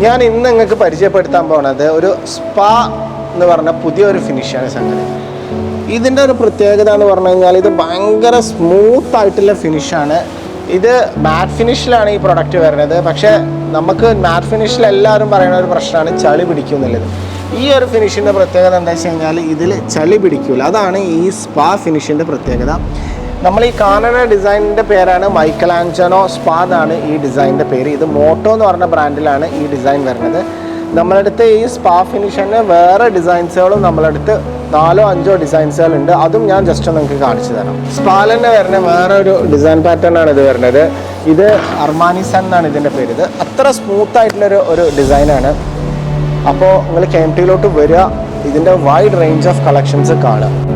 ഞാൻ ഇന്ന് നിങ്ങൾക്ക് പരിചയപ്പെടുത്താൻ പോകുന്നത് ഒരു സ്പാ എന്ന് പറഞ്ഞ പുതിയൊരു ഫിനിഷാണ് സംഗതി. ഇതിൻ്റെ ഒരു പ്രത്യേകത എന്ന് പറഞ്ഞു കഴിഞ്ഞാൽ ഇത് ഭയങ്കര സ്മൂത്ത് ആയിട്ടുള്ള ഫിനിഷാണ്. ഇത് മാറ്റ് ഫിനിഷിലാണ് ഈ പ്രൊഡക്റ്റ് വരുന്നത്. പക്ഷേ നമുക്ക് മാറ്റ് ഫിനിഷിൽ എല്ലാവരും പറയുന്ന ഒരു പ്രശ്നമാണ് ചളി പിടിക്കും എന്നുള്ളത്. ഈ ഒരു ഫിനിഷിൻ്റെ പ്രത്യേകത എന്താ വെച്ച് കഴിഞ്ഞാൽ ഇതിൽ ചളി പിടിക്കില്ല. അതാണ് ഈ സ്പാ ഫിനിഷിൻ്റെ പ്രത്യേകത. നമ്മൾ ഈ കാണുന്ന ഡിസൈനിൻ്റെ പേരാണ് മൈക്കലാഞ്ചലോ സ്പാ എന്നാണ് ഈ ഡിസൈനിൻ്റെ പേര്. ഇത് മോട്ടോ എന്ന് പറഞ്ഞ ബ്രാൻഡിലാണ് ഈ ഡിസൈൻ വരുന്നത്. നമ്മളടുത്ത് ഈ സ്പാ ഫിനിഷിന് വേറെ ഡിസൈൻസുകളും നമ്മളടുത്ത് 4-5 ഡിസൈൻസുകളുണ്ട്. അതും ഞാൻ ജസ്റ്റ് നിങ്ങൾക്ക് കാണിച്ചു തരാം. സ്പാൽ തന്നെ വരുന്ന വേറെ ഒരു ഡിസൈൻ പാറ്റേൺ ആണ് ഇത് വരുന്നത്. ഇത് അർമാനി സൺ എന്നാണ് ഇതിൻ്റെ പേര്. ഇത് അത്ര സ്മൂത്ത് ആയിട്ടുള്ളൊരു ഡിസൈനാണ്. അപ്പോൾ നിങ്ങൾ KMT വരിക, ഇതിൻ്റെ വൈഡ് റേഞ്ച് ഓഫ് കളക്ഷൻസ് കാണുക.